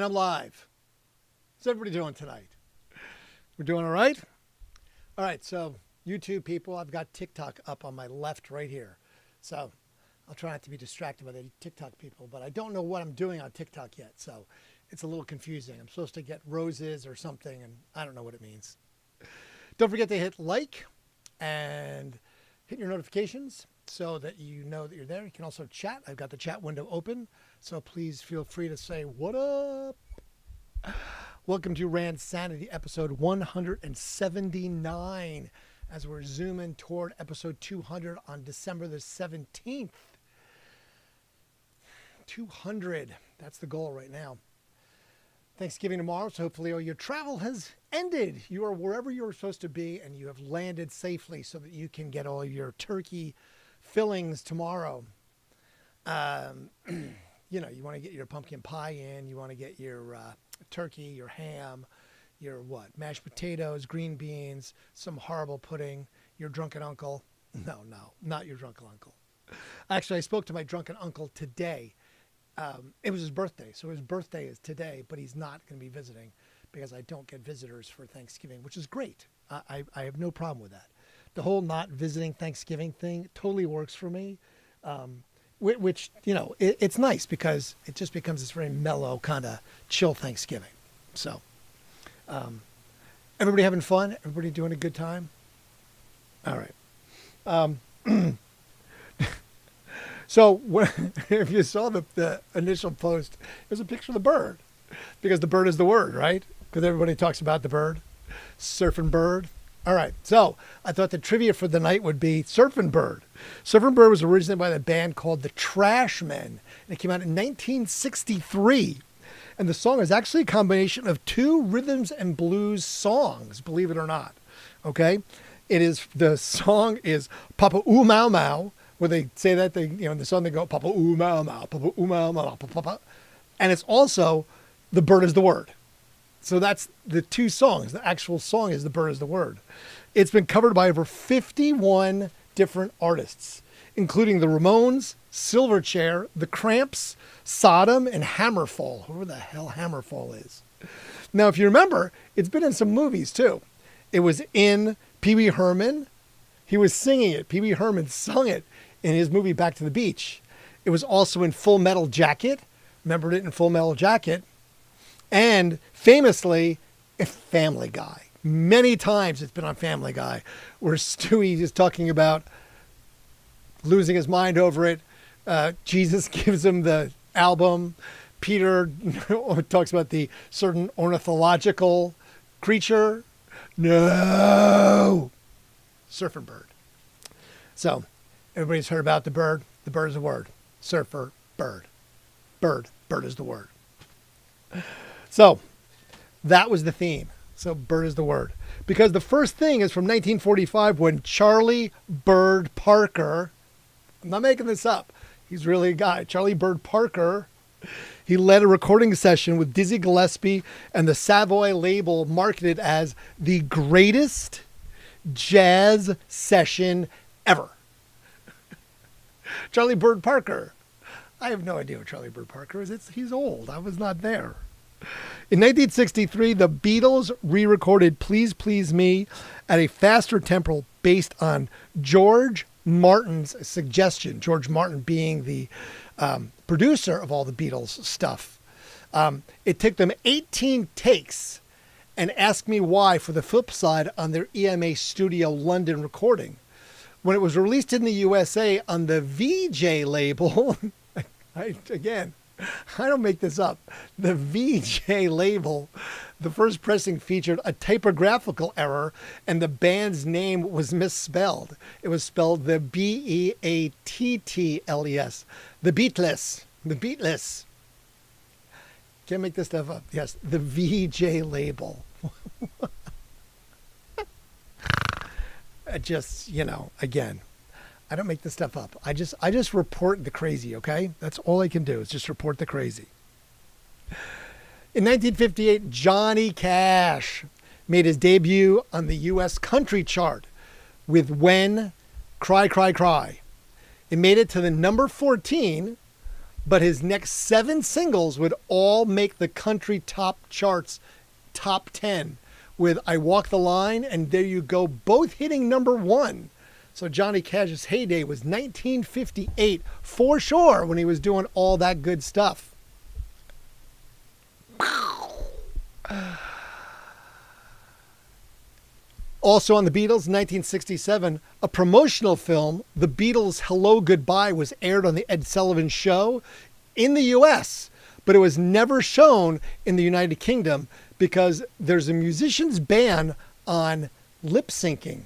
I'm live. How's everybody doing tonight? We're doing all right? All right, so YouTube people, I've got TikTok up on my left right here. So I'll try not to be distracted by the TikTok people, but I don't know what I'm doing on TikTok yet, so it's a little confusing. I'm supposed to get roses or something, and I don't know what it means. Don't forget to hit like and hit your notifications so that you know that you're there. You can also chat. I've got the chat window open, so please feel free to say, what up? Welcome to Randsanity, episode 179, as we're zooming toward episode 200 on December the 17th. 200, that's the goal right now. Thanksgiving tomorrow, so hopefully all your travel has ended. You are wherever you're supposed to be, and you have landed safely so that you can get all your turkey fillings tomorrow. You know, you want to get your pumpkin pie in, you want to get your turkey, your ham, your mashed potatoes, green beans, some horrible pudding, your drunken uncle. No, not your drunken uncle. Actually, I spoke to my drunken uncle today. It was his birthday, so his birthday is today, but he's not going to be visiting because I don't get visitors for Thanksgiving, which is great. I have no problem with that. The whole not visiting Thanksgiving thing totally works for me, which, you know, it's nice because it just becomes this very mellow kind of chill Thanksgiving. So everybody having fun? Everybody doing a good time? All right. So if you saw the initial post, there's a picture of the bird because the bird is the word, right? Because everybody talks about the bird, Surfin' Bird. All right. So I thought the trivia for the night would be Surfin' Bird. Surfin' Bird was originated by a band called the Trashmen, and it came out in 1963. And the song is actually a combination of two rhythms and blues songs, believe it or not. Okay. The song is Papa Ooh Mau Mau. Where they say that, in the song they go, Papa ooh mau mau, Papa ooh mau mau, Papa. And it's also, the bird is the word. So that's the two songs. The actual song is the bird is the word. It's been covered by over 51 different artists, including the Ramones, Silverchair, the Cramps, Sodom, and Hammerfall. Whoever the hell Hammerfall is. Now, if you remember, it's been in some movies too. It was in Pee Wee Herman. He was singing it. Pee Wee Herman sung it in his movie Back to the Beach. It was also in Full Metal Jacket. Remembered it in Full Metal Jacket. And famously, Family Guy. Many times it's been on Family Guy, where Stewie is talking about losing his mind over it. Jesus gives him the album. Peter talks about the certain ornithological creature. No! Surfin' Bird. So, everybody's heard about the bird. The bird is the word. Surfer, bird. Bird is the word. So, that was the theme. So, bird is the word. Because the first thing is from 1945 when Charlie Bird Parker, I'm not making this up, he's really a guy, Charlie Bird Parker, he led a recording session with Dizzy Gillespie and the Savoy label marketed as the greatest jazz session ever. Charlie Bird Parker. I have no idea what Charlie Bird Parker is. He's old. I was not there. In 1963, the Beatles re-recorded Please Please Me at a faster tempo based on George Martin's suggestion. George Martin being the producer of all the Beatles stuff. It took them 18 takes and Ask Me Why for the flip side on their EMA Studio London recording. When it was released in the USA on the VJ label, I don't make this up, the VJ label, the first pressing featured a typographical error and the band's name was misspelled. It was spelled the Beattles, the Beatles, the Beatles. Can't make this stuff up. Yes, the VJ label. Just, again, I don't make this stuff up. I just report the crazy, okay? That's all I can do is just report the crazy. In 1958, Johnny Cash made his debut on the U.S. country chart with When, Cry, Cry, Cry. It made it to the number 14 but his next 7 singles would all make the country top charts, top 10, with I Walk the Line and There You Go, both hitting #1. So Johnny Cash's heyday was 1958 for sure, when he was doing all that good stuff. Also on the Beatles, 1967, a promotional film, The Beatles' Hello Goodbye, was aired on the Ed Sullivan Show in the U.S., but it was never shown in the United Kingdom because there's a musician's ban on lip syncing.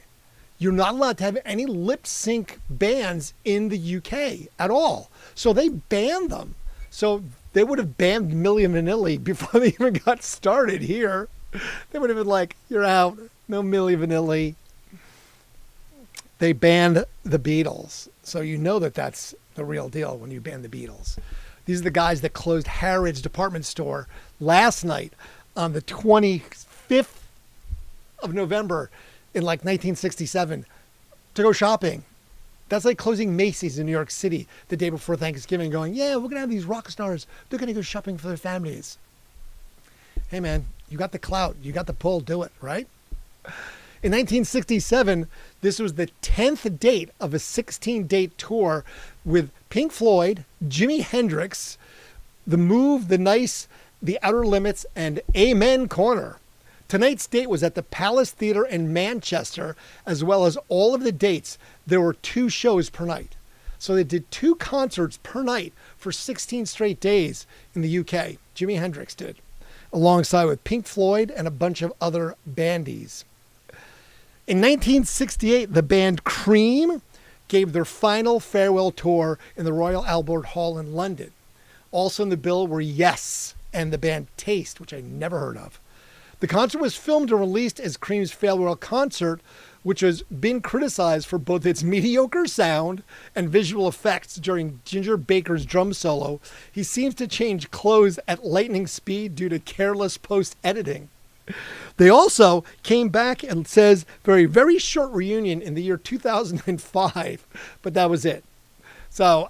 You're not allowed to have any lip sync bands in the UK at all. So they banned them. So they would have banned Milli Vanilli before they even got started here. They would have been like, you're out. No Milli Vanilli. They banned the Beatles. So you know that that's the real deal when you ban the Beatles. These are the guys that closed Harrods department store last night on the 25th of November in like 1967 to go shopping. That's like closing Macy's in New York City the day before Thanksgiving, going, yeah, we're going to have these rock stars. They're going to go shopping for their families. Hey, man, you got the clout. You got the pull. Do it, right? In 1967, this was the 10th date of a 16-date tour with Pink Floyd, Jimi Hendrix, The Move, The Nice, The Outer Limits, and Amen Corner. Tonight's date was at the Palace Theatre in Manchester, as well as all of the dates. There were 2 shows per night. So they did 2 concerts per night for 16 straight days in the UK. Jimi Hendrix did, alongside with Pink Floyd and a bunch of other bandies. In 1968, the band Cream gave their final farewell tour in the Royal Albert Hall in London. Also in the bill were Yes and the band Taste, which I never heard of. The concert was filmed and released as Cream's farewell concert, which has been criticized for both its mediocre sound and visual effects during Ginger Baker's drum solo. He seems to change clothes at lightning speed due to careless post-editing. They also came back and says very, very short reunion in the year 2005, but that was it. So,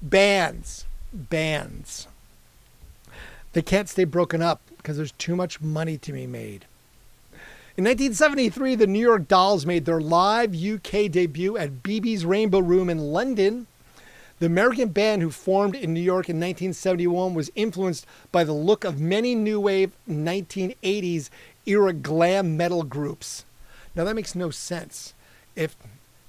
bands. They can't stay broken up because there's too much money to be made. In 1973, the New York Dolls made their live UK debut at BB's Rainbow Room in London. The American band, who formed in New York in 1971, was influenced by the look of many new wave 1980s era glam metal groups. Now that makes no sense. If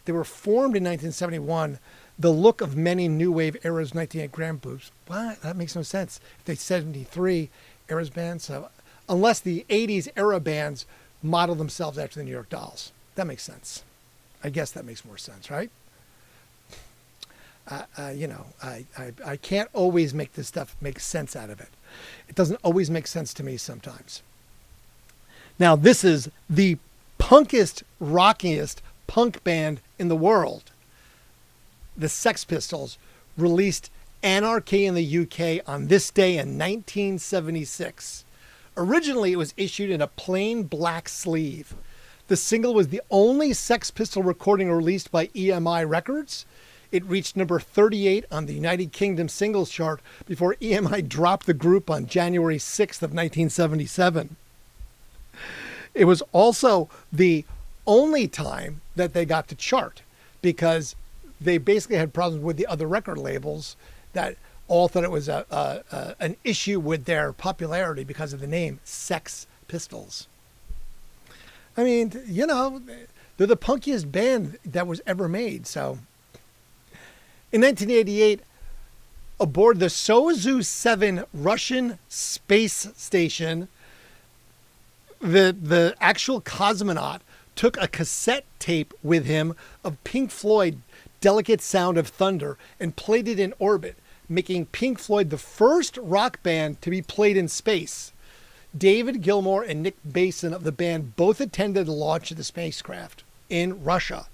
they were formed in 1971, the look of many new wave eras 1980 glam groups, what? That makes no sense. If they 73 eras bands, so unless the 80s era bands model themselves after the New York Dolls, that makes sense. I guess that makes more sense, right? I can't always make this stuff make sense out of it. It doesn't always make sense to me sometimes. Now, this is the punkest, rockiest punk band in the world. The Sex Pistols released Anarchy in the UK on this day in 1976. Originally, it was issued in a plain black sleeve. The single was the only Sex Pistol recording released by EMI Records. It reached number 38 on the United Kingdom singles chart before EMI dropped the group on January 6th of 1977. It was also the only time that they got to chart because they basically had problems with the other record labels that all thought it was an issue with their popularity because of the name Sex Pistols. I mean, they're the punkiest band that was ever made, so... In 1988, aboard the Soyuz 7 Russian space station, the actual cosmonaut took a cassette tape with him of Pink Floyd, Delicate Sound of Thunder, and played it in orbit, making Pink Floyd the first rock band to be played in space. David Gilmour and Nick Mason of the band both attended the launch of the spacecraft in Russia.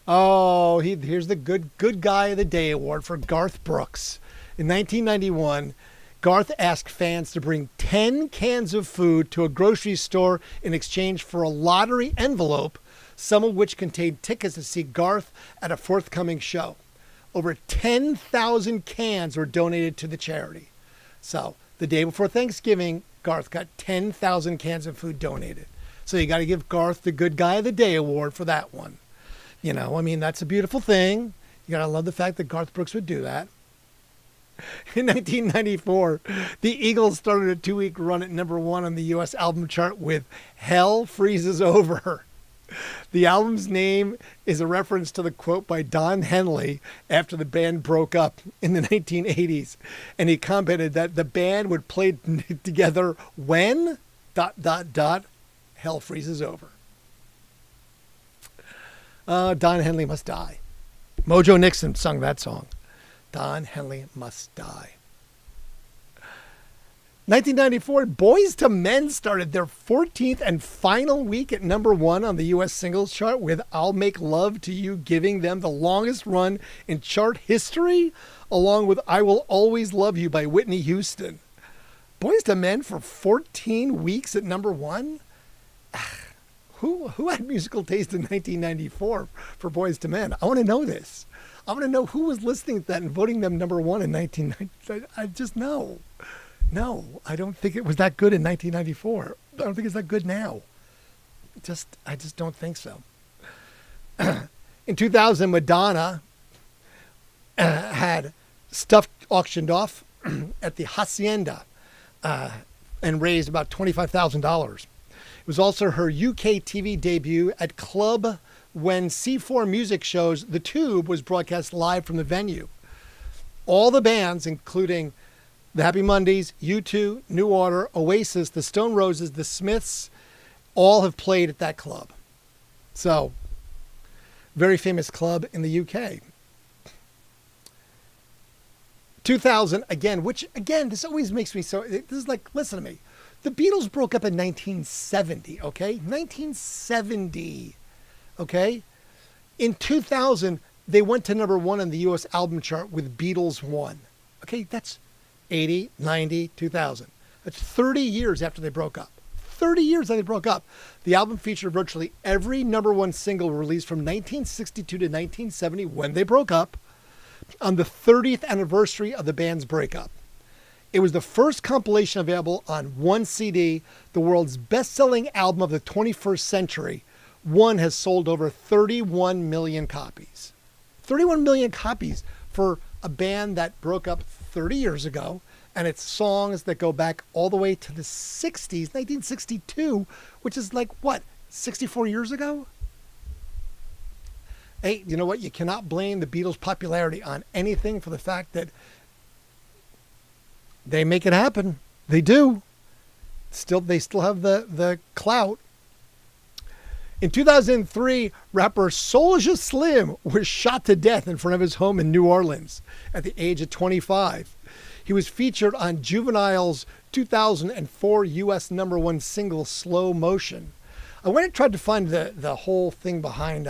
Oh, here's the good guy of the day award for Garth Brooks. In 1991, Garth asked fans to bring 10 cans of food to a grocery store in exchange for a lottery envelope some of which contained tickets to see Garth at a forthcoming show. Over 10,000 cans were donated to the charity. So the day before Thanksgiving, Garth got 10,000 cans of food donated. So you got to give Garth the Good Guy of the Day award for that one. You know, I mean, that's a beautiful thing. You got to love the fact that Garth Brooks would do that. In 1994, the Eagles started a 2-week run at #1 on the U.S. album chart with Hell Freezes Over. The album's name is a reference to the quote by Don Henley after the band broke up in the 1980s. And he commented that the band would play together when ... Hell freezes over. Don Henley must die. Mojo Nixon sung that song. Don Henley must die. 1994, Boyz II Men started their 14th and final week at #1 on the U.S. singles chart with I'll Make Love to You, giving them the longest run in chart history, along with I Will Always Love You by Whitney Houston. Boyz II Men for 14 weeks at #1? Who had musical taste in 1994 for Boyz II Men? I want to know this. I want to know who was listening to that and voting them #1 in 1990. I just know. No, I don't think it was that good in 1994. I don't think it's that good now. I just don't think so. In 2000, Madonna had stuff auctioned off at the Hacienda and raised about $25,000. It was also her UK TV debut at Club when C4 Music shows The Tube was broadcast live from the venue. All the bands, including the Happy Mondays, U2, New Order, Oasis, the Stone Roses, the Smiths, all have played at that club. So, very famous club in the UK. 2000, again, which, again, this always makes me so, this is like, listen to me. The Beatles broke up in 1970, okay? 1970, okay? In 2000, they went to #1 on the U.S. album chart with Beatles 1. Okay, that's 80, 90, 2000. That's 30 years after they broke up. 30 years after they broke up. The album featured virtually every #1 single released from 1962 to 1970 when they broke up on the 30th anniversary of the band's breakup. It was the first compilation available on one CD, the world's best-selling album of the 21st century. One has sold over 31 million copies. 31 million copies for a band that broke up 30 years ago, and it's songs that go back all the way to the 60s, 1962, which is like, what, 64 years ago? Hey, you know what? You cannot blame the Beatles' popularity on anything for the fact that they make it happen. They do. They still have the clout. In 2003, rapper Soulja Slim was shot to death in front of his home in New Orleans at the age of 25. He was featured on Juvenile's 2004 U.S. #1 single, Slow Motion. I went and tried to find the whole thing behind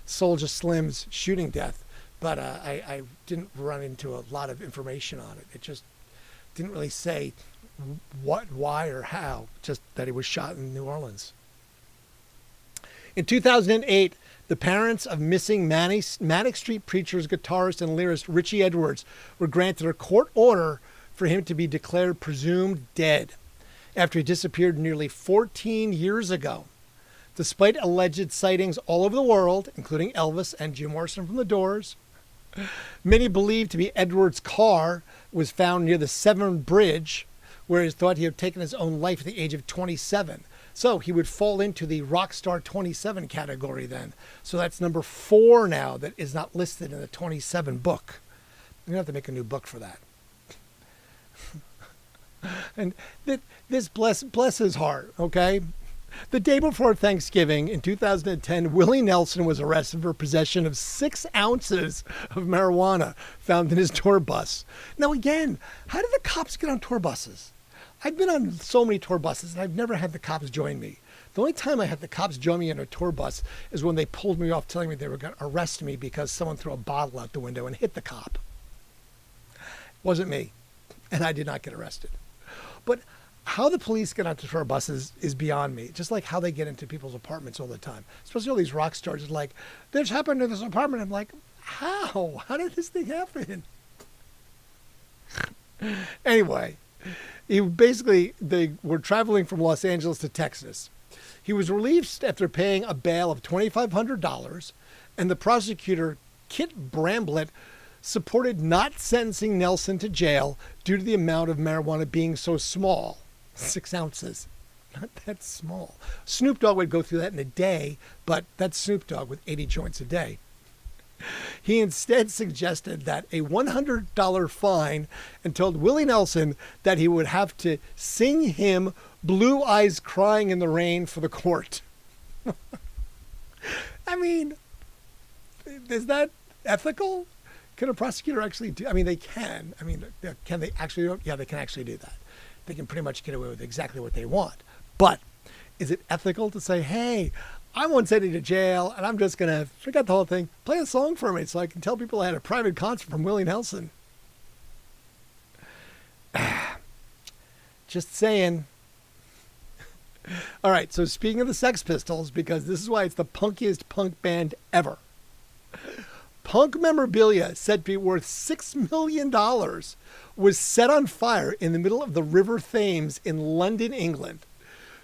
Soulja Slim's shooting death, but I didn't run into a lot of information on it. It just didn't really say what, why, or how, just that he was shot in New Orleans. In 2008, the parents of missing Manic Street Preachers guitarist and lyricist Richie Edwards were granted a court order for him to be declared presumed dead after he disappeared nearly 14 years ago. Despite alleged sightings all over the world, including Elvis and Jim Morrison from The Doors, many believe to be Edwards' car was found near the Severn Bridge, where he thought he had taken his own life at the age of 27. So he would fall into the Rockstar 27 category then. So that's number 4 now that is not listed in the 27 book. You're going to have to make a new book for that. And this bless his heart, okay? The day before Thanksgiving in 2010, Willie Nelson was arrested for possession of 6 ounces of marijuana found in his tour bus. Now again, how did the cops get on tour buses? I've been on so many tour buses and I've never had the cops join me. The only time I had the cops join me on a tour bus is when they pulled me off telling me they were going to arrest me because someone threw a bottle out the window and hit the cop. It wasn't me, and I did not get arrested. But how the police get onto tour buses is beyond me. Just like how they get into people's apartments all the time. Especially all these rock stars are like, this happened in this apartment. I'm like, how? How did this thing happen? Anyway, they were traveling from Los Angeles to Texas. He was released after paying a bail of $2,500, and the prosecutor, Kit Bramblett, supported not sentencing Nelson to jail due to the amount of marijuana being so small. 6 ounces. Not that small. Snoop Dogg would go through that in a day, but that's Snoop Dogg with 80 joints a day. He instead suggested that a $100 fine and told Willie Nelson that he would have to sing him Blue Eyes Crying in the Rain for the court. I mean, is that ethical? Can a prosecutor actually do? I mean, they can. I mean, can they actually do it? Yeah, they can actually do that. They can pretty much get away with exactly what they want. But is it ethical to say, hey, I won't send you to jail, and I'm just going to forget the whole thing. Play a song for me so I can tell people I had a private concert from Willie Nelson. Just saying. All right, so speaking of the Sex Pistols, because this is why it's the punkiest punk band ever. Punk memorabilia said to be worth $6 million was set on fire in the middle of the River Thames in London, England.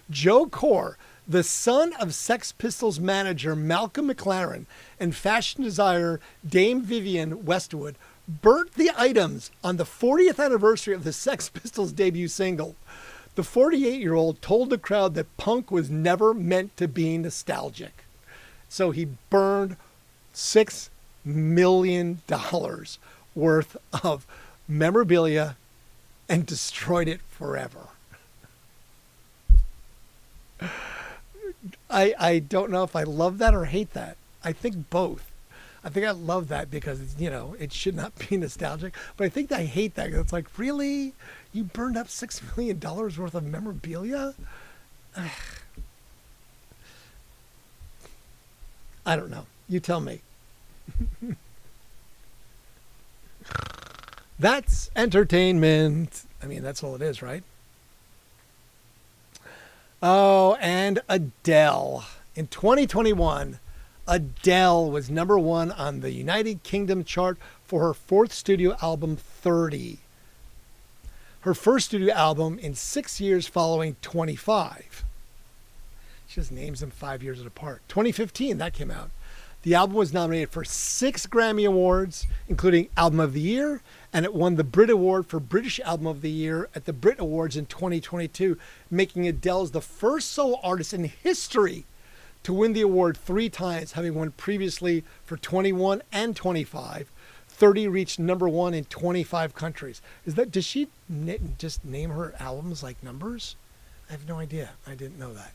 Joe Corr, the son of Sex Pistols manager Malcolm McLaren and fashion designer Dame Vivienne Westwood, burnt the items on the 40th anniversary of the Sex Pistols debut single. The 48-year-old told the crowd that punk was never meant to be nostalgic. So he burned $6 million worth of memorabilia and destroyed it forever. I don't know if I love that or hate that. I think both. I think I love that because, you know, it should not be nostalgic. But I think I hate that because it's like, really? You burned up $6 million worth of memorabilia? I don't know. You tell me. That's entertainment. I mean, that's all it is, right? Oh, and Adele. In 2021, Adele was #1 on the United Kingdom chart for her 4th studio album, 30. Her first studio album in 6 years following 25. She just names them 5 years apart. 2015, that came out. The album was nominated for 6 Grammy Awards, including Album of the Year, and it won the Brit Award for British Album of the Year at the Brit Awards in 2022, making Adele the first solo artist in history to win the award 3 times, having won previously for 21 and 25. 30 reached #1 in 25 countries. Does she just name her albums like numbers? I have no idea. I didn't know that.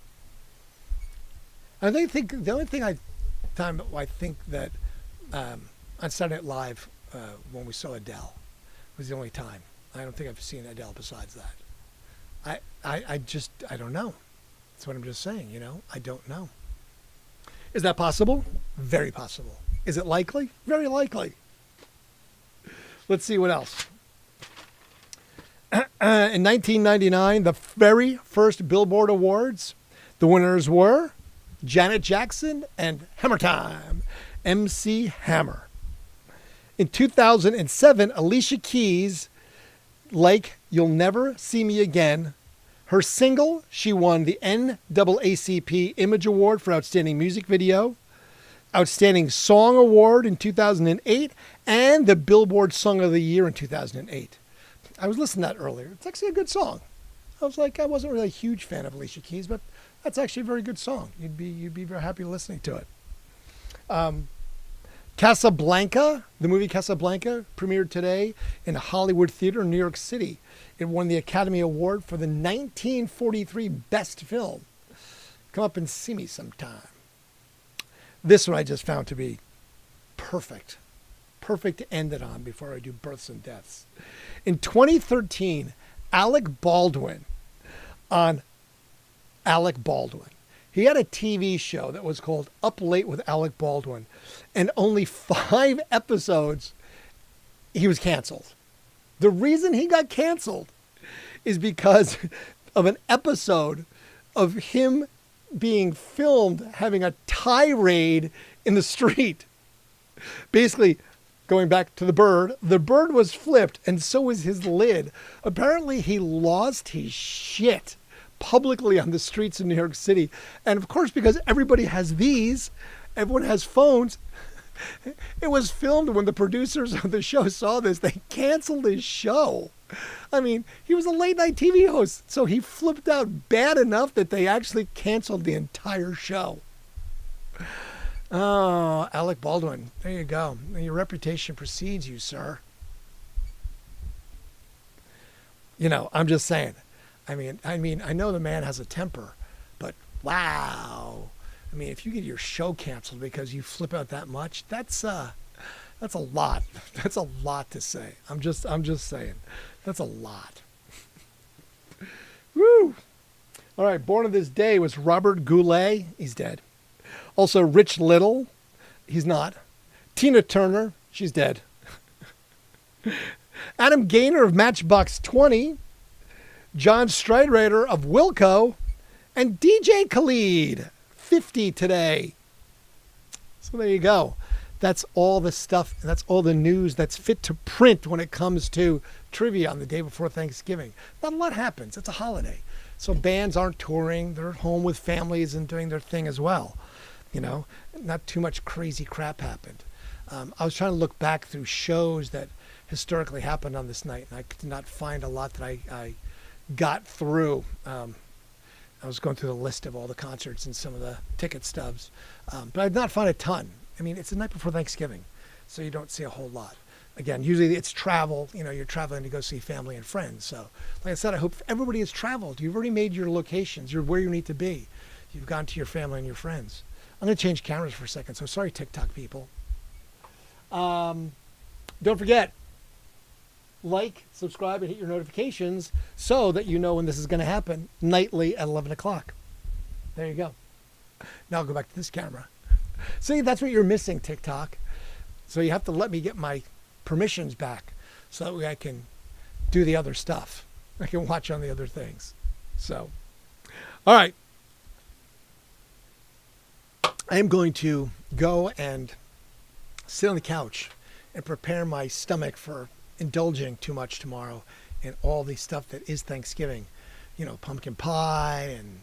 I think the only thing I think that on Saturday Night Live when we saw Adele was the only time. I don't think I've seen Adele besides that. I don't know. That's what I'm just saying, you know. I don't know. Is that possible? Very possible. Is it likely? Very likely. Let's see what else. In 1999, the very first Billboard Awards, the winners were Janet Jackson and Hammer Time, MC Hammer. In 2007, Alicia Keys, like You'll Never See Me Again, her single, she won the NAACP Image Award for Outstanding Music Video, Outstanding Song Award in 2008, and the Billboard Song of the Year in 2008. I was listening to that earlier. It's actually a good song. I was like, I wasn't really a huge fan of Alicia Keys, but that's actually a very good song. You'd be very happy listening to it. Casablanca, the movie Casablanca, premiered today in a Hollywood theater in New York City. It won the Academy Award for the 1943 Best Film. Come up and see me sometime. This one I just found to be perfect. Perfect to end it on before I do births and deaths. In 2013, Alec Baldwin on Alec Baldwin. He had a TV show that was called Up Late with Alec Baldwin. And only 5 episodes, he was canceled. The reason he got canceled is because of an episode of him being filmed having a tirade in the street. Basically, going back to the bird was flipped, and so was his lid. Apparently, he lost his shit publicly on the streets of New York City. And of course, because everybody has these, everyone has phones, it was filmed. When the producers of the show saw this, they canceled his show. I mean, he was a late night TV host, so he flipped out bad enough that they actually canceled the entire show. Oh, Alec Baldwin. There you go. Your reputation precedes you, sir. You know, I'm just saying. I mean, I know the man has a temper, but wow. I mean, if you get your show canceled because you flip out that much, that's a lot. That's a lot to say. I'm just saying. That's a lot. Woo! All right, born on this day was Robert Goulet. He's dead. Also, Rich Little. He's not. Tina Turner. She's dead. Adam Gaynor of Matchbox 20. John Striderader of Wilco. And DJ Khalid. 50 today. So there you go. That's all the stuff. That's all the news that's fit to print when it comes to trivia on the day before Thanksgiving. Not a lot happens. It's a holiday. So bands aren't touring. They're at home with families and doing their thing as well. You know, not too much crazy crap happened. I was trying to look back through shows that historically happened on this night, and I could not find a lot that I got through. I was going through the list of all the concerts and some of the ticket stubs, but I did not find a ton. I mean, it's the night before Thanksgiving, so you don't see a whole lot. Again, usually it's travel. You know, you're traveling to go see family and friends. So, like I said, I hope everybody has traveled. You've already made your locations. You're where you need to be. You've gone to your family and your friends. I'm going to change cameras for a second, so sorry, TikTok people. Don't forget, like, subscribe, and hit your notifications so that you know when this is going to happen nightly at 11 o'clock. There you go. Now I'll go back to this camera. See, that's what you're missing, TikTok. So you have to let me get my permissions back so that way I can do the other stuff. I can watch on the other things. So, all right. I am going to go and sit on the couch and prepare my stomach for indulging too much tomorrow in all the stuff that is Thanksgiving. You know, pumpkin pie and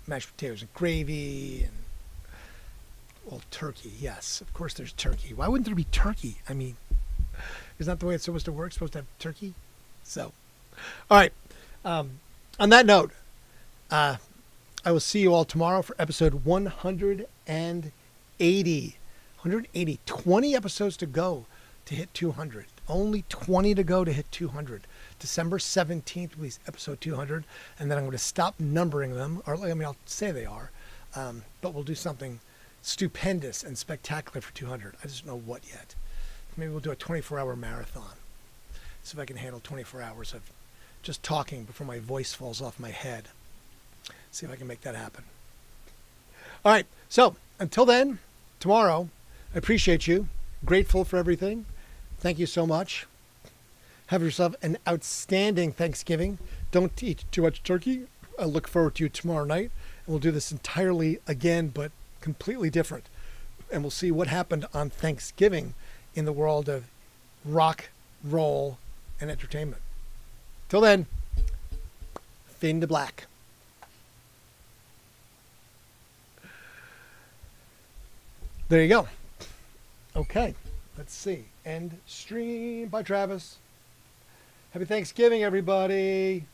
mashed potatoes and gravy and, well, turkey. Yes, of course there's turkey. Why wouldn't there be turkey? I mean, isn't that the way it's supposed to work? It's supposed to have turkey? So, all right. On that note, I will see you all tomorrow for episode 180. 180. 20 episodes to go to hit 200. Only 20 to go to hit 200. December 17th will be episode 200. And then I'm going to stop numbering them. Or, I mean, I'll say they are. But we'll do something stupendous and spectacular for 200. I just don't know what yet. Maybe we'll do a 24-hour marathon. See if I can handle 24 hours of just talking before my voice falls off my head. See if I can make that happen. All right. So until then, tomorrow, I appreciate you. Grateful for everything. Thank you so much. Have yourself an outstanding Thanksgiving. Don't eat too much turkey. I look forward to you tomorrow night. And we'll do this entirely again, but completely different. And we'll see what happened on Thanksgiving in the world of rock, roll, and entertainment. Till then, fade into black. There you go. Okay, let's see. End stream. Bye, Travis. Happy Thanksgiving, everybody.